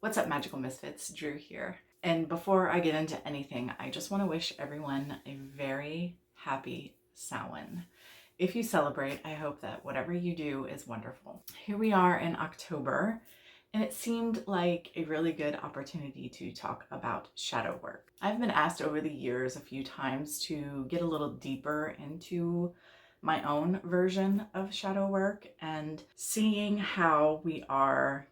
What's up, Magical Misfits? Drew here. And before I get into anything, I just want to wish everyone a very happy Samhain. If you celebrate, I hope that whatever you do is wonderful. Here we are in October, and it seemed like a really good opportunity to talk about shadow work. I've been asked over the years a few times to get a little deeper into my own version of shadow work and seeing how we are,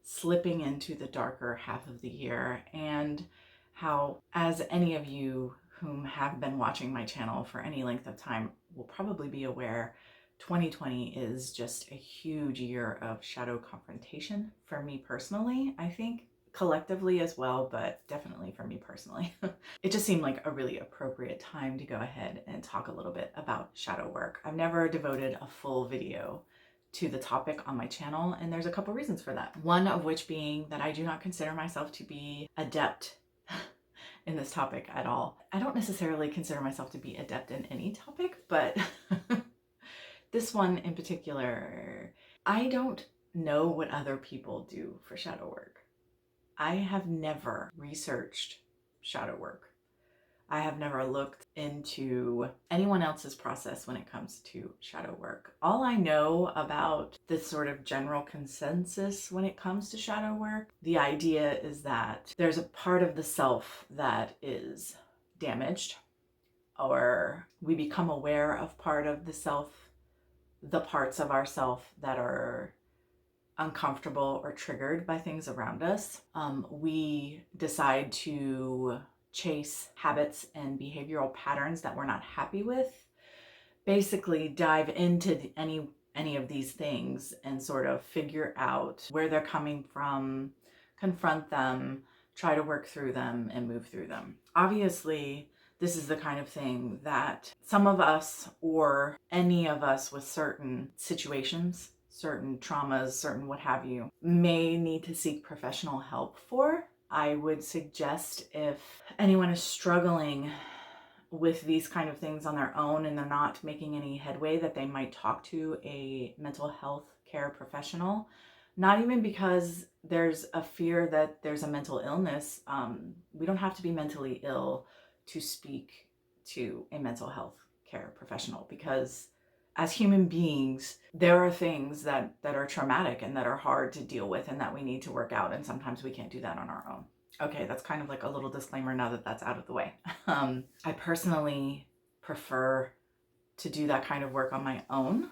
slipping into the darker half of the year, and how, as any of you whom have been watching my channel for any length of time will probably be aware, 2020 is just a huge year of shadow confrontation for me personally. I think collectively as well, but definitely for me personally. It just seemed like a really appropriate time to go ahead and talk a little bit about shadow work. I've never devoted a full video to the topic on my channel, and there's a couple reasons for that. One of which being that I do not consider myself to be adept in this topic at all. I don't necessarily consider myself to be adept in any topic, but this one in particular, I don't know what other people do for shadow work. I have never researched shadow work. I have never looked into anyone else's process when it comes to shadow work. All I know about this sort of general consensus when it comes to shadow work, the idea is that there's a part of the self that is damaged, or we become aware of part of the self, the parts of ourself that are uncomfortable or triggered by things around us. We decide to chase habits and behavioral patterns that we're not happy with, basically dive into any of these things and sort of figure out where they're coming from, confront them, try to work through them and move through them. Obviously, this is the kind of thing that some of us, or any of us with certain situations, certain traumas, certain what have you, may need to seek professional help for. I would suggest, if anyone is struggling with these kind of things on their own and they're not making any headway, that they might talk to a mental health care professional. Not even because there's a fear that there's a mental illness. We don't have to be mentally ill to speak to a mental health care professional, because as human beings, there are things that are traumatic and that are hard to deal with and that we need to work out, and sometimes we can't do that on our own. Okay, that's kind of like a little disclaimer now that that's out of the way. I personally prefer to do that kind of work on my own.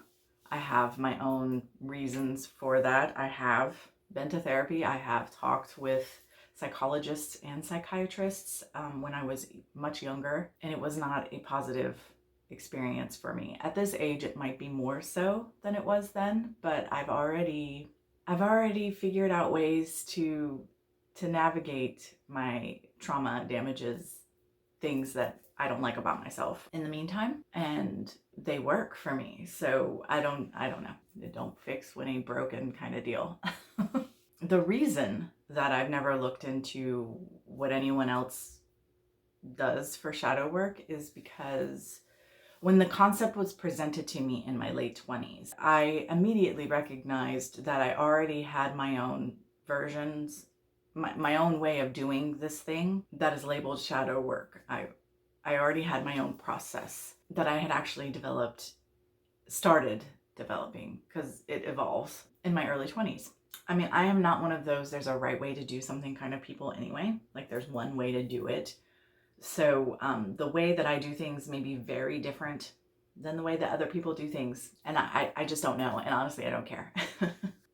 I have my own reasons for that. I have been to therapy. I have talked with psychologists and psychiatrists when I was much younger, and it was not a positive experience for me. At this age, it might be more so than it was then, but I've already figured out ways to navigate my trauma, damages, things that I don't like about myself in the meantime, and they work for me. So I don't know. It don't fix what ain't broken kind of deal. The reason that I've never looked into what anyone else does for shadow work is because when the concept was presented to me in my late 20s, I immediately recognized that I already had my own versions, my own way of doing this thing that is labeled shadow work. I already had my own process that I had actually started developing, because it evolves, in my early 20s. I mean, I am not one of those there's a right way to do something kind of people anyway. Like, there's one way to do it. So the way that I do things may be very different than the way that other people do things. And I just don't know. And honestly, I don't care.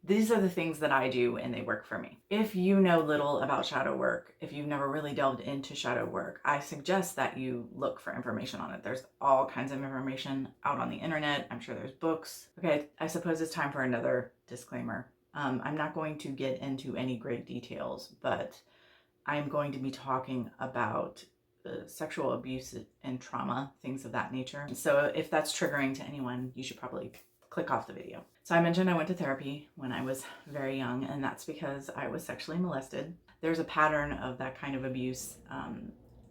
These are the things that I do, and they work for me. If you know little about shadow work, if you've never really delved into shadow work, I suggest that you look for information on it. There's all kinds of information out on the internet. I'm sure there's books. Okay, I suppose it's time for another disclaimer. I'm not going to get into any great details, but I'm going to be talking about sexual abuse and trauma, things of that nature. So if that's triggering to anyone, you should probably click off the video. So I mentioned I went to therapy when I was very young, and that's because I was sexually molested. There's a pattern of that kind of abuse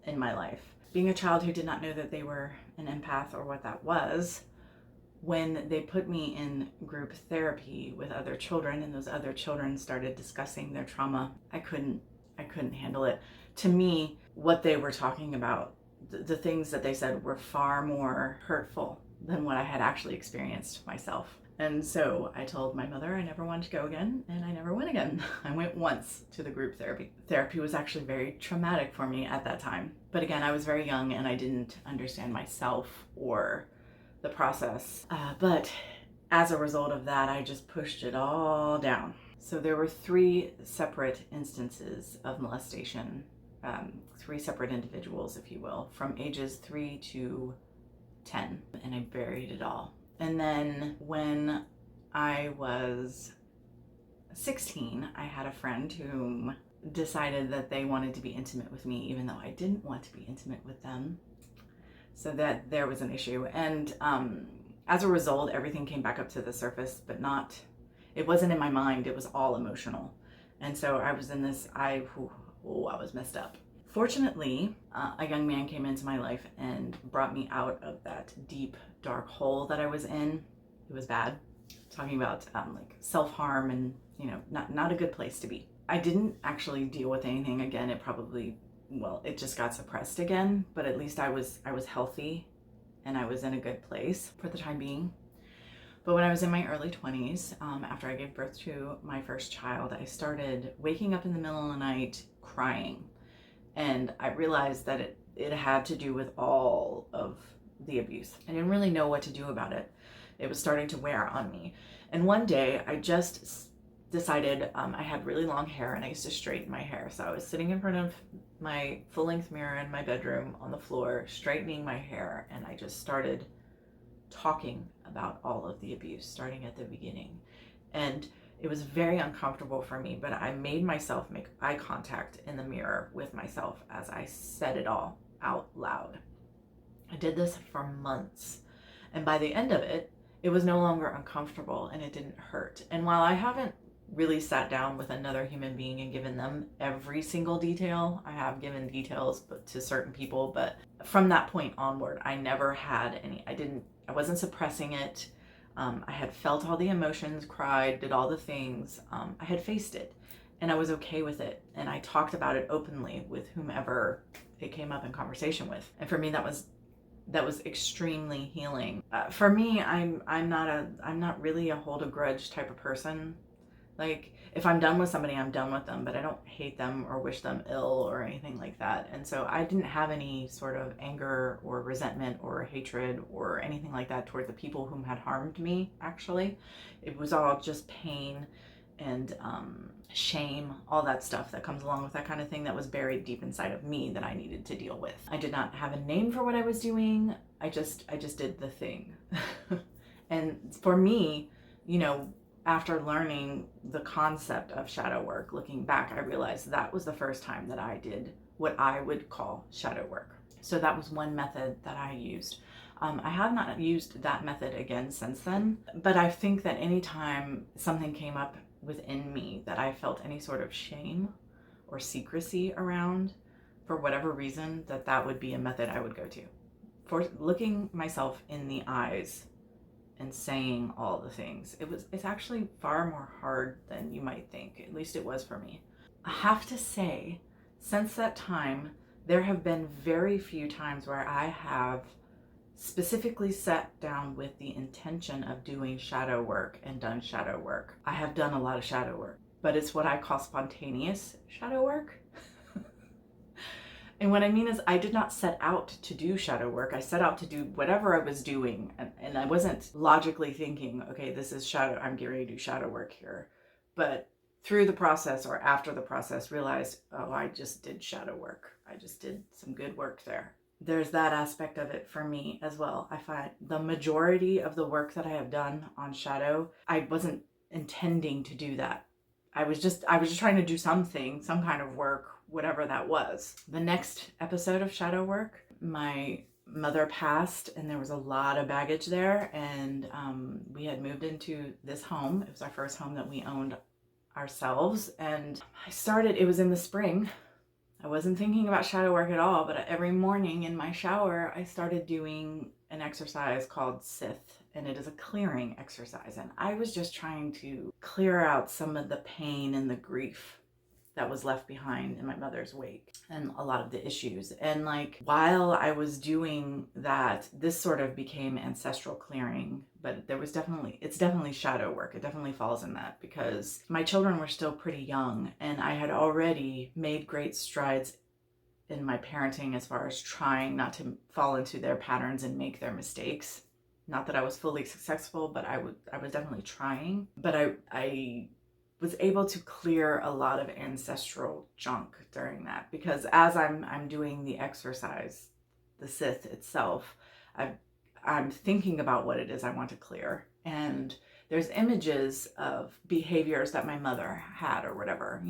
in my life. Being a child who did not know that they were an empath or what that was, when they put me in group therapy with other children and those other children started discussing their trauma, I couldn't handle it. To me, what they were talking about, the things that they said were far more hurtful than what I had actually experienced myself. And so I told my mother I never wanted to go again, and I never went again. I went once to the group therapy. Therapy was actually very traumatic for me at that time. But again, I was very young and I didn't understand myself or the process. But as a result of that, I just pushed it all down. So there were 3 separate instances of molestation, 3 separate individuals, if you will, from ages 3 to 10, and I buried it all. And then when I was 16, I had a friend who decided that they wanted to be intimate with me, even though I didn't want to be intimate with them. So that there was an issue. And as a result, everything came back up to the surface, but it wasn't in my mind, it was all emotional. And so I was in this, I was messed up. Fortunately, a young man came into my life and brought me out of that deep, dark hole that I was in. It was bad. Talking about like self-harm and, not a good place to be. I didn't actually deal with anything again. It just got suppressed again, but at least I was healthy and I was in a good place for the time being. But when I was in my early 20s, after I gave birth to my first child, I started waking up in the middle of the night crying. And I realized that it had to do with all of the abuse. I didn't really know what to do about it. It was starting to wear on me. And one day I just decided, I had really long hair and I used to straighten my hair. So I was sitting in front of my full-length mirror in my bedroom on the floor, straightening my hair, and I just started talking about all of the abuse, starting at the beginning. And it was very uncomfortable for me, but I made myself make eye contact in the mirror with myself as I said it all out loud. I did this for months. And by the end of it, it was no longer uncomfortable and it didn't hurt. And while I haven't really sat down with another human being and given them every single detail, I have given details to certain people, but from that point onward, I never had any, I wasn't suppressing it. I had felt all the emotions, cried, did all the things. I had faced it and I was okay with it. And I talked about it openly with whomever it came up in conversation with. And for me, that was extremely healing. For me, I'm not really a hold a grudge type of person. Like, if I'm done with somebody, I'm done with them, but I don't hate them or wish them ill or anything like that. And so I didn't have any sort of anger or resentment or hatred or anything like that toward the people whom had harmed me, actually. It was all just pain and shame, all that stuff that comes along with that kind of thing that was buried deep inside of me that I needed to deal with. I did not have a name for what I was doing. I just did the thing. And for me, after learning the concept of shadow work, looking back, I realized that was the first time that I did what I would call shadow work. So that was one method that I used. I have not used that method again since then, but I think that anytime something came up within me that I felt any sort of shame or secrecy around, for whatever reason, that would be a method I would go to. For looking myself in the eyes and saying all the things. It's actually far more hard than you might think. At least it was for me. I have to say, since that time, there have been very few times where I have specifically sat down with the intention of doing shadow work and done shadow work. I have done a lot of shadow work, but it's what I call spontaneous shadow work. And what I mean is I did not set out to do shadow work. I set out to do whatever I was doing. And I wasn't logically thinking, okay, this is shadow, I'm getting ready to do shadow work here. But through the process or after the process realized, oh, I just did shadow work. I just did some good work there. There's that aspect of it for me as well. I find the majority of the work that I have done on shadow, I wasn't intending to do that. I was just trying to do something, some kind of work, whatever that was. The next episode of shadow work, my mother passed and there was a lot of baggage there, and we had moved into this home. It was our first home that we owned ourselves, and it was in the spring, I wasn't thinking about shadow work at all, but every morning in my shower, I started doing an exercise called Sith, and it is a clearing exercise. And I was just trying to clear out some of the pain and the grief that was left behind in my mother's wake and a lot of the issues. And like while I was doing that, this sort of became ancestral clearing, but it's definitely shadow work. It definitely falls in that because my children were still pretty young and I had already made great strides in my parenting as far as trying not to fall into their patterns and make their mistakes. Not that I was fully successful, but I was definitely trying. But I was able to clear a lot of ancestral junk during that because as I'm doing the exercise, the Sith itself, I'm thinking about what it is I want to clear. And there's images of behaviors that my mother had or whatever,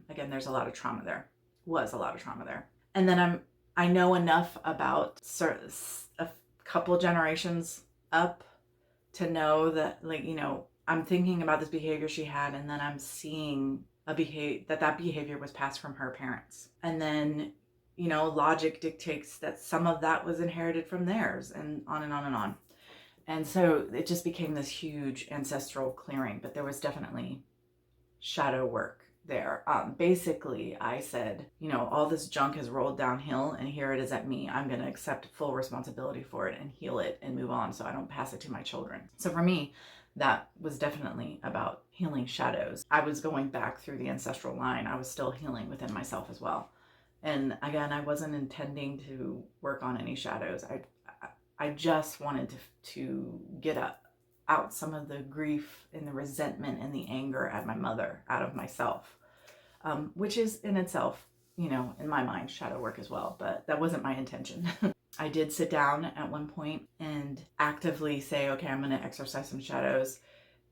again, there's a lot of trauma there, was a lot of trauma there. And then I know enough about a couple generations up to know that, like, I'm thinking about this behavior she had, and then I'm seeing that behavior was passed from her parents. And then, logic dictates that some of that was inherited from theirs, and on and on and on. And so it just became this huge ancestral clearing, but there was definitely shadow work there. Basically, I said, all this junk has rolled downhill and here it is at me. I'm going to accept full responsibility for it and heal it and move on so I don't pass it to my children. So for me, that was definitely about healing shadows. I was going back through the ancestral line. I was still healing within myself as well. And again, I wasn't intending to work on any shadows. I just wanted to get out some of the grief and the resentment and the anger at my mother out of myself, which is in itself, in my mind, shadow work as well, but that wasn't my intention. I did sit down at one point and actively say, okay, I'm going to exercise some shadows.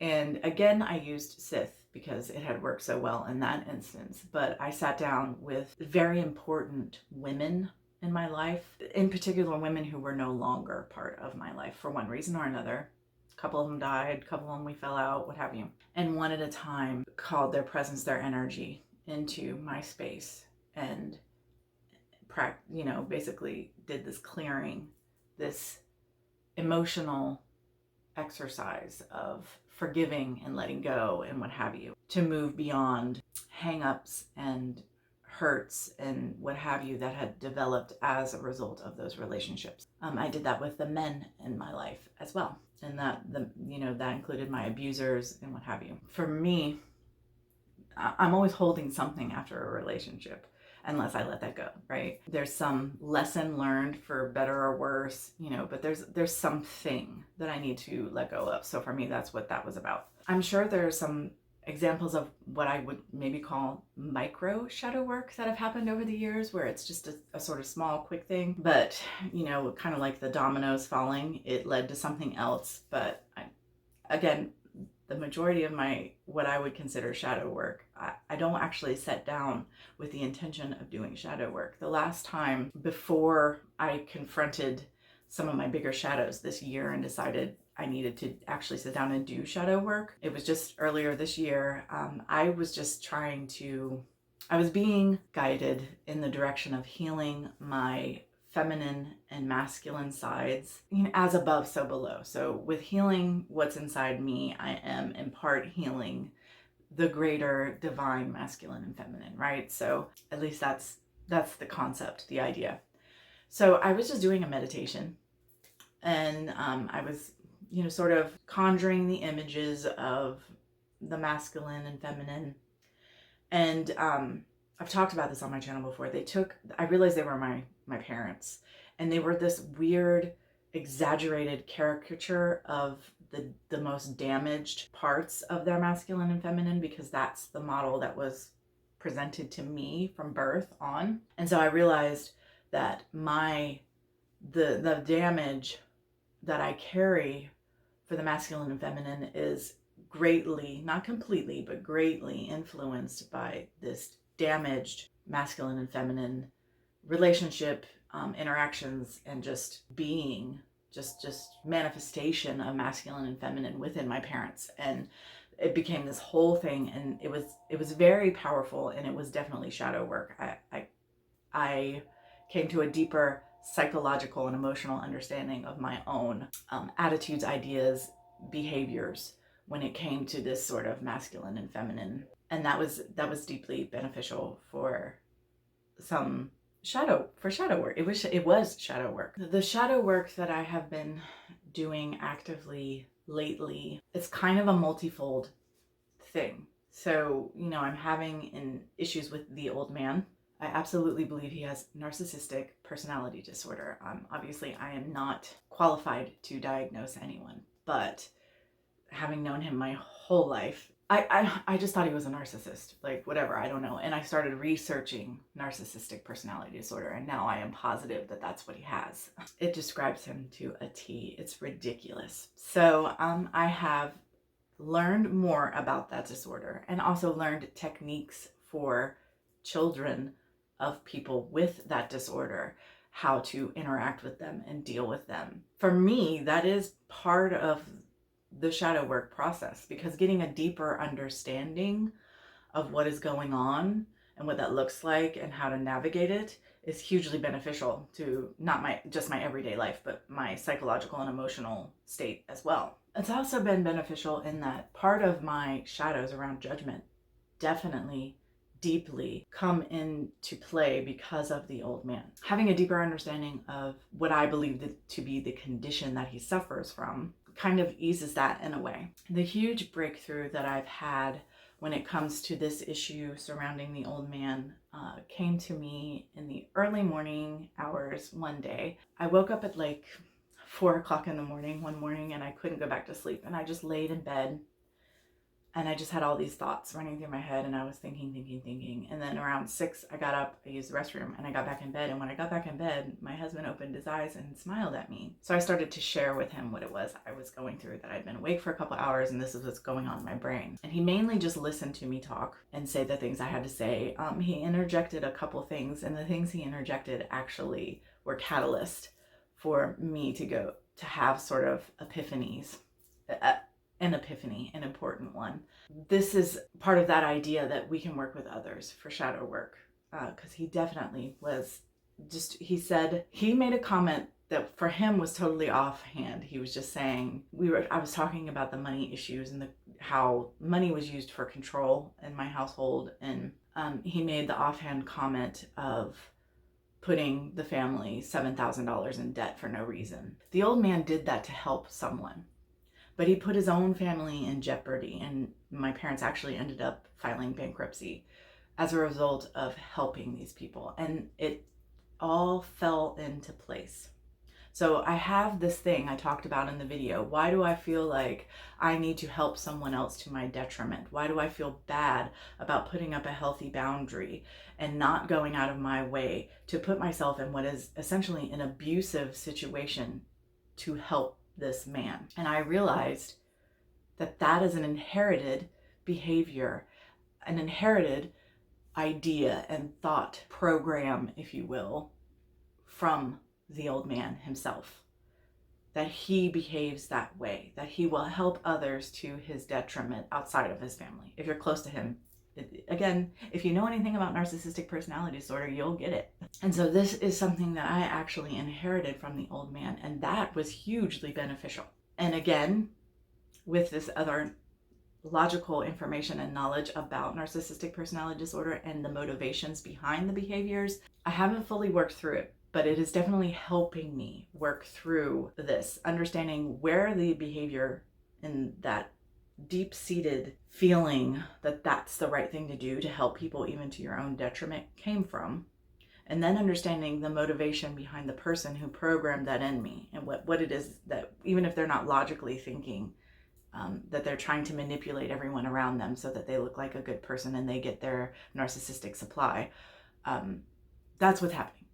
And again, I used Sith because it had worked so well in that instance. But I sat down with very important women in my life, in particular women who were no longer part of my life for one reason or another. A couple of them died, a couple of them we fell out, what have you. And one at a time called their presence, their energy into my space and basically did this clearing, this emotional exercise of forgiving and letting go and what have you, to move beyond hang-ups and hurts and what have you that had developed as a result of those relationships. I did that with the men in my life as well, and that included my abusers and what have you. For me, I'm always holding something after a relationship unless I let that go, right? There's some lesson learned for better or worse, but there's something that I need to let go of. So for me, that's what that was about. I'm sure there's some examples of what I would maybe call micro shadow work that have happened over the years where it's just a sort of small, quick thing. But, kind of like the dominoes falling, it led to something else. But again, the majority of what I would consider shadow work, I don't actually sit down with the intention of doing shadow work. The last time before I confronted some of my bigger shadows this year and decided I needed to actually sit down and do shadow work, it was just earlier this year. I was being guided in the direction of healing my feminine and masculine sides, as above, so below. So with healing what's inside me, I am in part healing the greater divine masculine and feminine, right? So at least that's the concept, the idea. So I was just doing a meditation and I was, sort of conjuring the images of the masculine and feminine. And I've talked about this on my channel before. I realized they were my parents, and they were this weird, exaggerated caricature of the most damaged parts of their masculine and feminine, because that's the model that was presented to me from birth on. And so I realized that the damage that I carry for the masculine and feminine is greatly, not completely, but greatly influenced by this damaged masculine and feminine relationship, interactions, and just being, just manifestation of masculine and feminine within my parents. And it became this whole thing, and it was very powerful, and it was definitely shadow work. I came to a deeper psychological and emotional understanding of my own attitudes, ideas, behaviors when it came to this sort of masculine and feminine. And that was deeply beneficial for some shadow work. It was shadow work. The shadow work that I have been doing actively lately, it's kind of a multifold thing. So, I'm having issues with the old man. I absolutely believe he has narcissistic personality disorder. Obviously, I am not qualified to diagnose anyone, but having known him my whole life, I just thought he was a narcissist, like whatever, I don't know. And I started researching narcissistic personality disorder, and now I am positive that that's what he has. It describes him to a T. It's ridiculous. So I have learned more about that disorder and also learned techniques for children of people with that disorder, how to interact with them and deal with them. For me, that is part of the shadow work process, because getting a deeper understanding of what is going on and what that looks like and how to navigate it is hugely beneficial to not just my everyday life, but my psychological and emotional state as well. It's also been beneficial in that part of my shadows around judgment definitely deeply come into play because of the old man. Having a deeper understanding of what I believe to be the condition that he suffers from kind of eases that in a way. The huge breakthrough that I've had when it comes to this issue surrounding the old man came to me in the early morning hours one day. I woke up at like 4 o'clock in the morning one morning, and I couldn't go back to sleep, and I just laid in bed. And I just had all these thoughts running through my head, and I was thinking. And then around 6, I got up, I used the restroom, and I got back in bed. And when I got back in bed, my husband opened his eyes and smiled at me. So I started to share with him what it was I was going through, that I'd been awake for a couple hours, and this is what's going on in my brain. And he mainly just listened to me talk and say the things I had to say. He interjected a couple things, and the things he interjected actually were catalyst for me to have sort of epiphanies. An epiphany, an important one. This is part of that idea that we can work with others for shadow work, because he definitely was he made a comment that for him was totally offhand. He was just saying, I was talking about the money issues and how money was used for control in my household, and he made the offhand comment of putting the family $7,000 in debt for no reason. The old man did that to help someone, but he put his own family in jeopardy, and my parents actually ended up filing bankruptcy as a result of helping these people, and it all fell into place. So I have this thing I talked about in the video. Why do I feel like I need to help someone else to my detriment? Why do I feel bad about putting up a healthy boundary and not going out of my way to put myself in what is essentially an abusive situation to help this man? And I realized that that is an inherited behavior, an inherited idea and thought program, if you will, from the old man himself. That he behaves that way, that he will help others to his detriment outside of his family. If you're close to him, again, if you know anything about narcissistic personality disorder, you'll get it. And so this is something that I actually inherited from the old man, and that was hugely beneficial. And again, with this other logical information and knowledge about narcissistic personality disorder and the motivations behind the behaviors, I haven't fully worked through it, but it is definitely helping me work through this, understanding where the behavior and that deep-seated feeling that that's the right thing to do to help people even to your own detriment came from, and then understanding the motivation behind the person who programmed that in me, and what it is that, even if they're not logically thinking, that they're trying to manipulate everyone around them so that they look like a good person and they get their narcissistic supply. That's what's happening.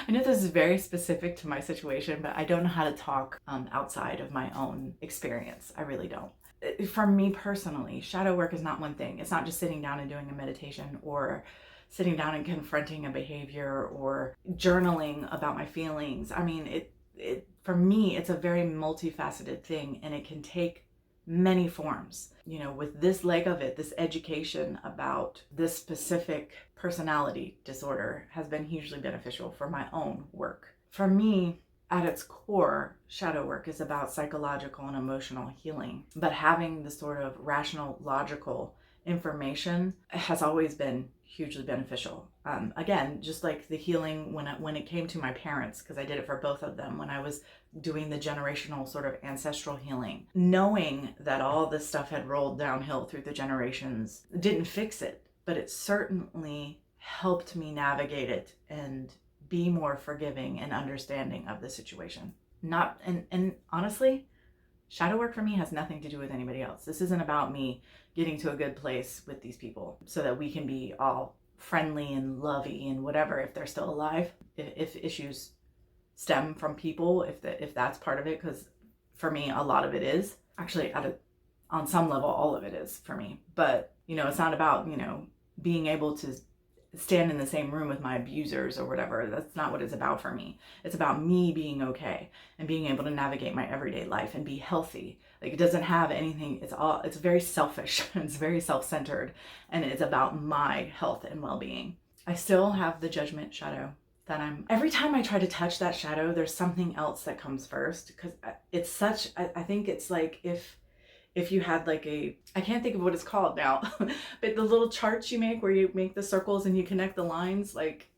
I know this is very specific to my situation, but I don't know how to talk outside of my own experience. I really don't. For me personally, shadow work is not one thing. It's not just sitting down and doing a meditation, or sitting down and confronting a behavior, or journaling about my feelings. I mean, for me, it's a very multifaceted thing, and it can take many forms. With this leg of it, this education about this specific personality disorder has been hugely beneficial for my own work. For me, at its core, shadow work is about psychological and emotional healing, but having the sort of rational, logical information has always been hugely beneficial. Again, just like the healing when it came to my parents, because I did it for both of them when I was doing the generational sort of ancestral healing. Knowing that all this stuff had rolled downhill through the generations didn't fix it, but it certainly helped me navigate it and be more forgiving and understanding of the situation. And honestly, shadow work for me has nothing to do with anybody else. This isn't about me getting to a good place with these people so that we can be all friendly and lovey and whatever if they're still alive. If issues stem from people, if that's part of it, because for me a lot of it is actually on some level all of it is for me. But it's not about being able to stand in the same room with my abusers or whatever. That's not what it's about for me. It's about me being okay and being able to navigate my everyday life and be healthy. Like, it doesn't have anything, it's very selfish. It's very self-centered, and it's about my health and well-being. I still have the judgment shadow that every time I try to touch that shadow, there's something else that comes first, because it's I think it's like if you had like I can't think of what it's called now, but the little charts you make where you make the circles and you connect the lines, like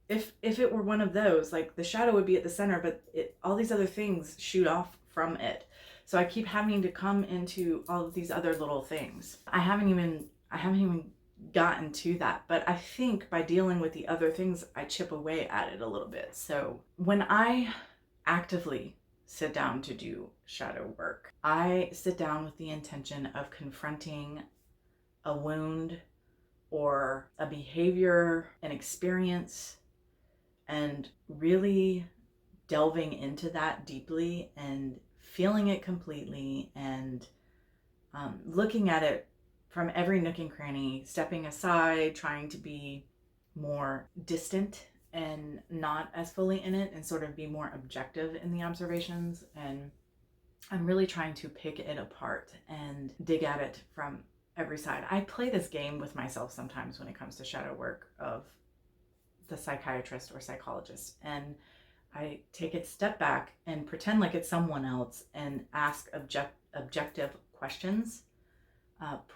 if it were one of those, like the shadow would be at the center, but all these other things shoot off from it. So I keep having to come into all of these other little things. I haven't even gotten to that, but I think by dealing with the other things, I chip away at it a little bit. So when I actively sit down to do shadow work, I sit down with the intention of confronting a wound or a behavior, an experience, and really delving into that deeply and feeling it completely, and looking at it from every nook and cranny, stepping aside, trying to be more distant and not as fully in it and sort of be more objective in the observations. And I'm really trying to pick it apart and dig at it from every side. I play this game with myself sometimes when it comes to shadow work of the psychiatrist or psychologist, and I take a step back and pretend like it's someone else and ask objective questions,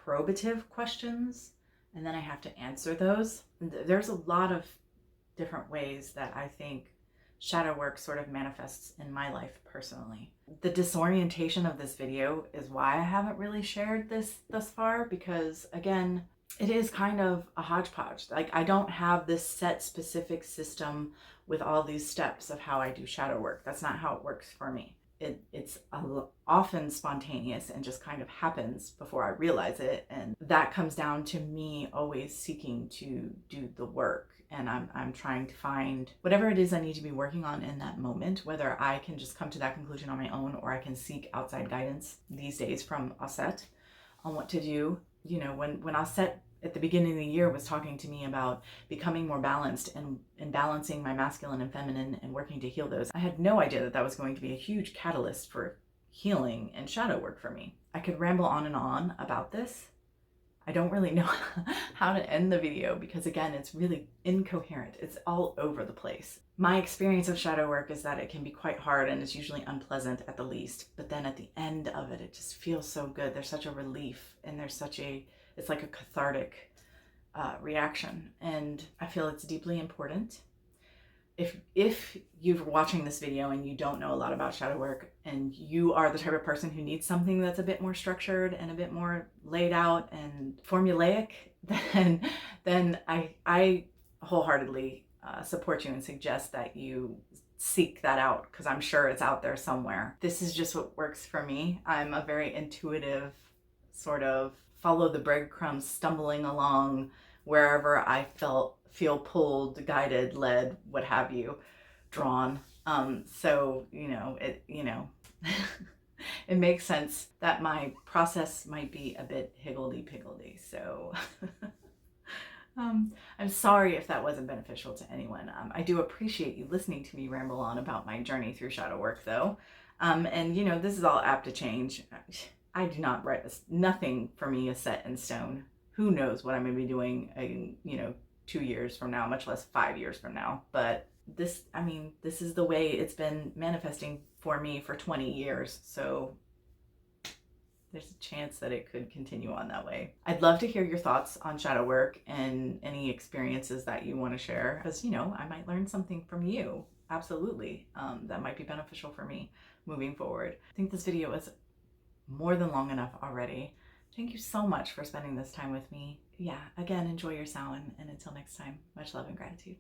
probative questions, and then I have to answer those. There's a lot of different ways that I think shadow work sort of manifests in my life personally. The disorientation of this video is why I haven't really shared this thus far, because again, it is kind of a hodgepodge. Like, I don't have this set specific system with all these steps of how I do shadow work. That's not how it works for me. It's often spontaneous and just kind of happens before I realize it. And that comes down to me always seeking to do the work. And I'm trying to find whatever it is I need to be working on in that moment, whether I can just come to that conclusion on my own or I can seek outside guidance these days from Aset on what to do. When Aset at the beginning of the year was talking to me about becoming more balanced and balancing my masculine and feminine and working to heal those, I had no idea that was going to be a huge catalyst for healing and shadow work for me. I could ramble on and on about this. I don't really know how to end the video because, again, it's really incoherent. It's all over the place. My experience of shadow work is that it can be quite hard and it's usually unpleasant at the least, but then at the end of it, it just feels so good. There's such a relief and it's like a cathartic reaction, and I feel it's deeply important. If you're watching this video and you don't know a lot about shadow work and you are the type of person who needs something that's a bit more structured and a bit more laid out and formulaic, then I wholeheartedly support you and suggest that you seek that out, because I'm sure it's out there somewhere. This is just what works for me. I'm a very intuitive, sort of follow the breadcrumbs, stumbling along wherever I feel pulled, guided, led, what have you, drawn. So it it makes sense that my process might be a bit higgledy-piggledy. So I'm sorry if that wasn't beneficial to anyone. I do appreciate you listening to me ramble on about my journey through shadow work, though. And this is all apt to change. I do not write this. Nothing for me is set in stone. Who knows what I'm going to be doing in, 2 years from now, much less 5 years from now. But this, I mean, this is the way it's been manifesting for me for 20 years. So there's a chance that it could continue on that way. I'd love to hear your thoughts on shadow work and any experiences that you want to share, because, I might learn something from you. Absolutely. That might be beneficial for me moving forward. I think this video is more than long enough already. Thank you so much for spending this time with me. Yeah, again, enjoy your Samhain, and until next time, much love and gratitude.